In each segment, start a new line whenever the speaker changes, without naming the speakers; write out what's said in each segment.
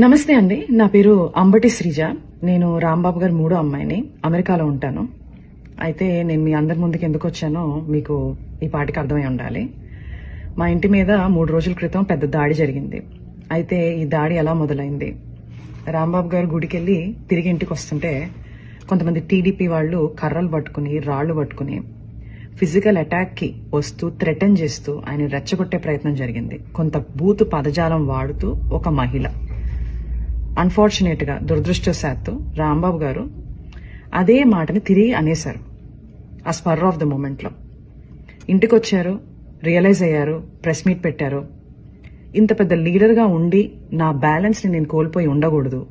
నమస్తే అండి. నా పేరు అంబటి శ్రీజ. నేను రాంబాబు గారి మూడో అమ్మాయిని. అమెరికాలో ఉంటాను. అయితే నేను మీ అందరి ముందుకు ఎందుకు వచ్చానో మీకు ఈ పాటికి అర్థమై ఉండాలి. మా ఇంటి మీద 3 రోజుల క్రితం పెద్ద దాడి జరిగింది. అయితే ఈ దాడి ఎలా మొదలైంది? రాంబాబు గారు గుడికెళ్ళి తిరిగి ఇంటికి వస్తుంటే కొంతమంది టీడీపీ వాళ్ళు కర్రలు పట్టుకుని రాళ్లు పట్టుకుని ఫిజికల్ అటాక్ కి వస్తూ థ్రెటన్ చేస్తూ ఆయన రెచ్చగొట్టే ప్రయత్నం జరిగింది. కొంత బూతు పదజాలం వాడుతూ ఒక మహిళ. అన్ఫార్చునేట్ గా దురదృష్టవశాత్తు రాంబాబు గారు అదే మాటని తిరిగి అనేశారు. ఆ స్పర్ ఆఫ్ ద మూమెంట్ లో ఇంటికి వచ్చారు, రియలైజ్ అయ్యారు, ప్రెస్ మీట్ పెట్టారు. ఇంత పెద్ద లీడర్ గా ఉండి నా బ్యాలెన్స్ ని నేను కోల్పోయి ఉండకూడదు,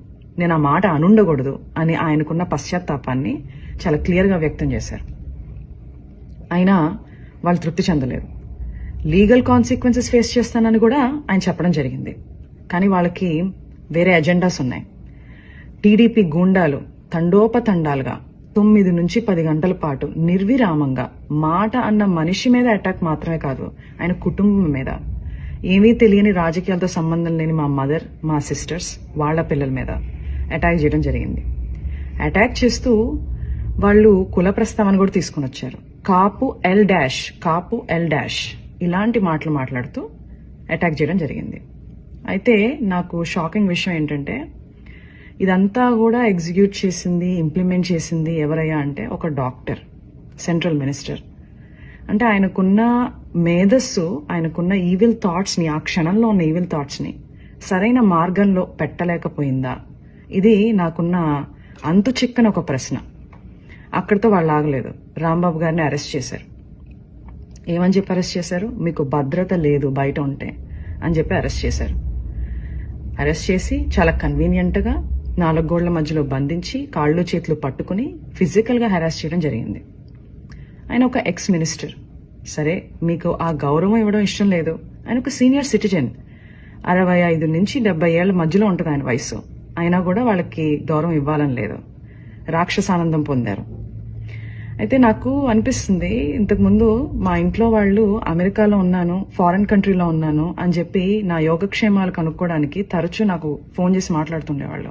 నేను ఆ మాట అనుండకూడదు అని ఆయనకున్న పశ్చాత్తాపాన్ని చాలా క్లియర్ గా వ్యక్తం చేశారు. అయినా వాళ్ళు తృప్తి చెందలేరు. లీగల్ కాన్సిక్వెన్సెస్ ఫేస్ చేస్తానని కూడా ఆయన చెప్పడం జరిగింది. కానీ వాళ్ళకి వేరే ఎజెండాస్ ఉన్నాయి. టీడీపీ గూండాలు తండోపతండాలుగా 9 నుంచి 10 గంటల పాటు నిర్విరామంగా మాట అన్న మనిషి మీద అటాక్ మాత్రమే కాదు, ఆయన కుటుంబం మీద, ఏమీ తెలియని రాజకీయాలతో సంబంధం లేని మా మదర్, మా సిస్టర్స్, వాళ్ల పిల్లల మీద అటాక్ చేయడం జరిగింది. అటాక్ చేస్తూ వాళ్ళు కుల ప్రస్తావన కూడా తీసుకుని వచ్చారు. కాపు ఎల్ డాష్ ఇలాంటి మాటలు మాట్లాడుతూ అటాక్ చేయడం జరిగింది. అయితే నాకు షాకింగ్ విషయం ఏంటంటే ఇదంతా కూడా ఎగ్జిక్యూట్ చేసింది, ఇంప్లిమెంట్ చేసింది ఎవరయ్యా అంటే ఒక డాక్టర్, సెంట్రల్ మినిస్టర్. అంటే ఆయనకున్న మేధస్సు, ఆయనకున్న ఈవిల్ థాట్స్ ని, ఆ క్షణంలో ఉన్న ఈవిల్ థాట్స్ ని సరైన మార్గంలో పెట్టలేకపోయిందా? ఇది నాకున్న అంతు చిక్కని ఒక ప్రశ్న. అక్కడితో వాళ్ళు ఆగలేదు. రాంబాబు గారిని అరెస్ట్ చేశారు. ఏమని చెప్పి అరెస్ట్ చేశారు? మీకు భద్రత లేదు బయట ఉంటే అని చెప్పి అరెస్ట్ చేశారు. అరెస్ట్ చేసి చాలా కన్వీనియంట్ గా 4 గోళ్ల మధ్యలో బంధించి కాళ్ళు చేతులు పట్టుకుని ఫిజికల్ గా హెరాస్ చేయడం జరిగింది. ఆయన ఒక ఎక్స్ మినిస్టర్. సరే, మీకు ఆ గౌరవం ఇవ్వడం ఇష్టం లేదు. ఆయన ఒక సీనియర్ సిటిజన్, 65 నుంచి 70 ఏళ్ల మధ్యలో ఉంటుంది ఆయన వయసు. అయినా కూడా వాళ్ళకి గౌరవం ఇవ్వాలని లేదు. రాక్షసానందం పొందారు. అయితే నాకు అనిపిస్తుంది, ఇంతకుముందు మా ఇంట్లో వాళ్ళు అమెరికాలో ఉన్నాను, ఫారెన్ కంట్రీలో ఉన్నాను అని చెప్పి నా యోగక్షేమాలు కనుక్కోవడానికి తరచూ నాకు ఫోన్ చేసి మాట్లాడుతుండేవాళ్ళు.